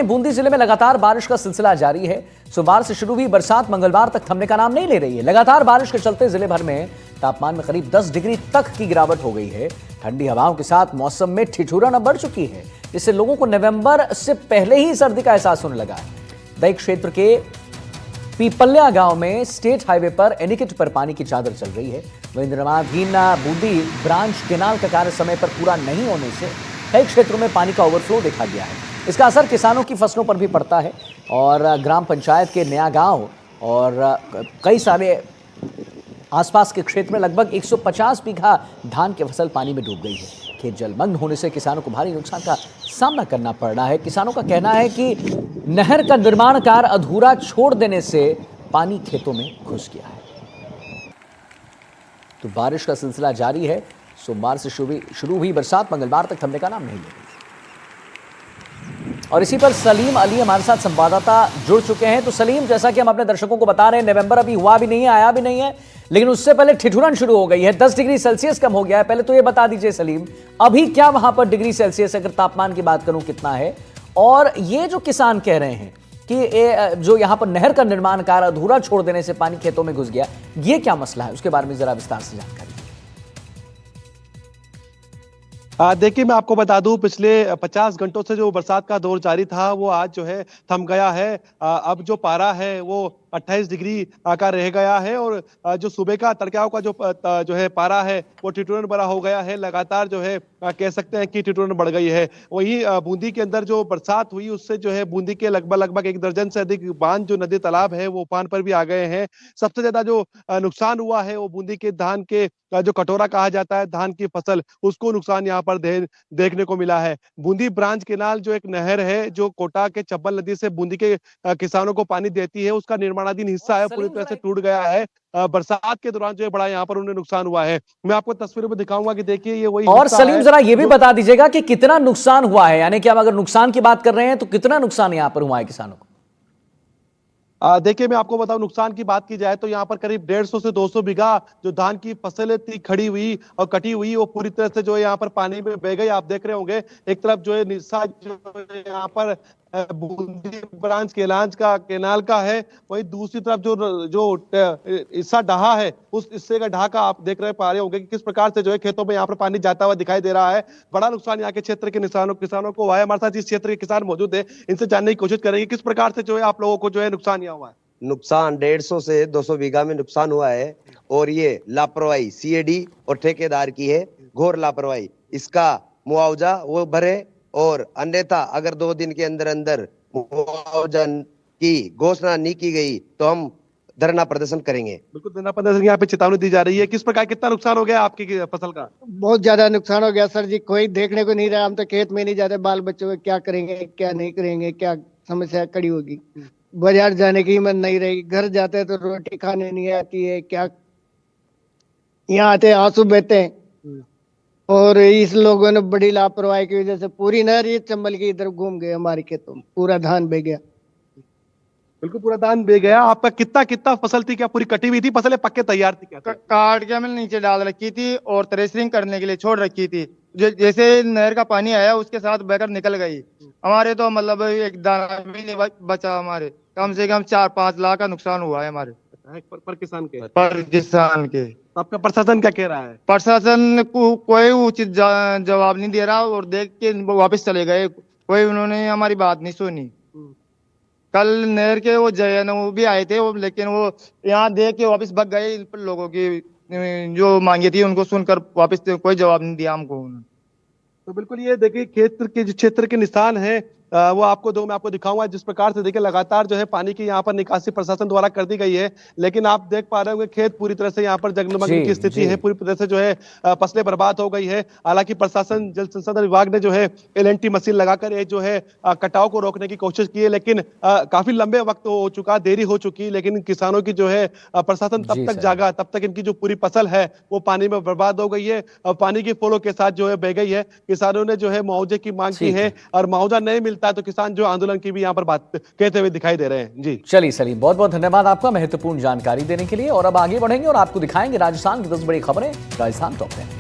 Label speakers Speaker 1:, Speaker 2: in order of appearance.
Speaker 1: बूंदी जिले में लगातार बारिश का सिलसिला जारी है। सोमवार से शुरू हुई बरसात मंगलवार तक थमने का नाम नहीं ले रही है। लगातार बारिश के चलते जिले भर में तापमान में करीब 10 डिग्री तक की गिरावट हो गई है। ठंडी हवाओं के साथ मौसम में ठिठुरन अब बढ़ चुकी है, जिससे लोगों को नवंबर से पहले ही सर्दी का एहसास होने लगा है। दई क्षेत्र के पीपल्या गांव में स्टेट हाईवे पर एनीकट पर पानी की चादर चल रही है। वहीं निर्माणाधीन बूंदी ब्रांच केनाल का कार्य समय पर पूरा नहीं होने से कई क्षेत्रों में पानी का ओवरफ्लो देखा गया है। इसका असर किसानों की फसलों पर भी पड़ता है और ग्राम पंचायत के नया गांव और कई सारे आसपास के क्षेत्र में लगभग 150 बीघा धान की फसल पानी में डूब गई है। खेत जलमग्न होने से किसानों को भारी नुकसान का सामना करना पड़ रहा है। किसानों का कहना है कि नहर का निर्माण कार्य अधूरा छोड़ देने से पानी खेतों में घुस गया है। तो बारिश का सिलसिला जारी है। सोमवार से शुरू हुई बरसात मंगलवार तक थमने का नाम नहीं ले रही। और इसी पर सलीम अली हमारे साथ संवाददाता जुड़ चुके हैं। तो सलीम, जैसा कि हम अपने दर्शकों को बता रहे हैं, नवंबर अभी हुआ भी नहीं है, आया भी नहीं है, लेकिन उससे पहले ठिठुरन शुरू हो गई है। 10 डिग्री सेल्सियस कम हो गया है। पहले तो ये बता दीजिए सलीम, अभी क्या वहां पर डिग्री सेल्सियस अगर तापमान की बात करूं कितना है, और ये जो किसान कह रहे हैं कि जो यहां पर नहर का निर्माण कार्य अधूरा छोड़ देने से पानी खेतों में घुस गया, ये क्या मसला है, उसके बारे में जरा विस्तार से जानकारी।
Speaker 2: देखिए, मैं आपको बता दूं, पिछले 50 घंटों से जो बरसात का दौर जारी था वो आज जो है थम गया है। अब जो पारा है वो 28 डिग्री का रह गया है और जो सुबह का तड़काव का जो है पारा है वो ठिठुरन भरा हो गया है। लगातार जो है कह सकते हैं कि ठिठुरन बढ़ गई है। वहीं बूंदी के अंदर जो बरसात हुई उससे जो है बूंदी के लगभग 1 दर्जन से अधिक बांध जो नदी तालाब है वो उफान पर भी आ गए हैं। सबसे ज्यादा जो नुकसान हुआ है वो बूंदी के धान के जो कटोरा कहा जाता है, धान की फसल, उसको नुकसान यहाँ पर देखने को मिला है। बूंदी ब्रांच केनाल जो एक नहर है जो कोटा के चंबल नदी से बूंदी के किसानों को पानी देती है, उसका निर्माणाधीन हिस्सा है पूरी तरह से टूट गया है। बरसात के दौरान जो है बड़ा यहाँ पर उन्हें नुकसान हुआ है। मैं आपको तस्वीरों में दिखाऊंगा कि देखिए ये वही।
Speaker 1: और सलीम, जरा ये भी बता दीजिएगा कि कितना नुकसान हुआ है, यानी कि हम अगर नुकसान की बात कर रहे हैं तो कितना नुकसान यहाँ पर हुआ है किसानों को।
Speaker 2: देखिए, मैं आपको बताऊं, नुकसान की बात की जाए तो यहाँ पर करीब 150 से 200 बीघा जो धान की फसलें थी खड़ी हुई और कटी हुई, वो पूरी तरह से जो है यहाँ पर पानी में बह गई। आप देख रहे होंगे एक तरफ जो है निस्सा जो है यहाँ पर बूंदी ब्रांच केनाल का है, वही दूसरी तरफ जो हिस्सा ढहा है उस हिस्से का ढाका आप देख पा रहे होंगे कि किस प्रकार से जो है खेतों में यहाँ पर पानी जाता हुआ दिखाई दे रहा है। बड़ा नुकसान यहाँ के क्षेत्र के किसानों को हुआ है। हमारे साथ इस क्षेत्र के किसान मौजूद है, इनसे जानने की कोशिश करेंगे किस प्रकार से जो है आप लोगों को जो है नुकसान यहाँ हुआ है।
Speaker 3: नुकसान 150 से 200 बीघा में नुकसान हुआ है और ये लापरवाही सीएडी और ठेकेदार की है, घोर लापरवाही। इसका मुआवजा वो भरे और अन्यथा अगर 2 दिन के अंदर अंदर मुआवजा की घोषणा नहीं की गई तो हम धरना प्रदर्शन करेंगे।
Speaker 2: बिल्कुल, धरना प्रदर्शन यहाँ पे चेतावनी दी जा रही है। किस प्रकार कितना नुकसान हो गया आपकी फसल का?
Speaker 4: बहुत ज्यादा नुकसान हो गया सर जी, कोई देखने को नहीं रहा। हम तो खेत में नहीं जाते, बाल बच्चों को क्या करेंगे क्या नहीं करेंगे, क्या समस्या खड़ी होगी। बाजार जाने की हिम्मत नहीं रही, घर जाते तो रोटी खाने नहीं आती है, क्या यहाँ आते आंसू बहते हैं। और इस लोगों ने बड़ी लापरवाही की वजह से पूरी नहर ये चंबल की इधर घूम गए, हमारे खेतों में पूरा धान बह गया।
Speaker 2: बिल्कुल, पूरा धान बह गया। आपका कितना फसल थी? क्या पूरी कटी हुई थी फसलें, पक्के तैयार थी? क्या
Speaker 5: काट के हमने नीचे डाल रखी थी और थ्रेशरिंग करने के लिए छोड़ रखी थी। जैसे नहर का पानी आया उसके साथ बहकर निकल गई। हमारे तो मतलब एक दाना भी नहीं बचा। हमारे कम से कम 4-5 लाख का नुकसान हुआ है हमारे
Speaker 2: पर किसान के। आपका प्रशासन क्या कह रहा है?
Speaker 5: प्रशासन कोई उचित जवाब नहीं दे रहा और देख के वापस चले गए। कोई उन्होंने हमारी बात नहीं सुनी। कल नहर के वो जयन वो भी आए थे, लेकिन वो यहाँ देख के वापस भाग गए। इन लोगों की जो मांगी थी उनको सुनकर वापस कोई जवाब नहीं दिया हमको।
Speaker 2: तो बिल्कुल, ये देखिए क्षेत्र के निशान है वो मैं आपको दिखाऊंगा। जिस प्रकार से देखिए लगातार जो है पानी की यहाँ पर निकासी प्रशासन द्वारा कर दी गई है, लेकिन आप देख पा रहे होंगे खेत पूरी तरह से यहाँ पर जलमग्न की स्थिति है। पूरी तरह से जो है फसलें बर्बाद हो गई है। हालांकि प्रशासन, जल संसाधन विभाग ने जो है LNT मशीन लगाकर ये जो है कटाव को रोकने की कोशिश की है, लेकिन काफी लंबे वक्त हो चुका, देरी हो चुकी। लेकिन किसानों की जो है प्रशासन तब तक जागा, तब तक इनकी जो पूरी फसल है वो पानी में बर्बाद हो गई है और पानी की फूलों के साथ जो है बह गई है। किसानों ने जो है मुआवजे की मांग की है और मुआवजा नहीं मिलता है तो किसान जो आंदोलन की भी यहाँ पर बात कहते हुए दिखाई दे रहे हैं। जी
Speaker 1: चलिए सलीम, बहुत बहुत धन्यवाद आपका महत्वपूर्ण जानकारी देने के लिए। और अब आगे बढ़ेंगे और आपको दिखाएंगे राजस्थान की 10 बड़ी खबरें, राजस्थान टॉप 10।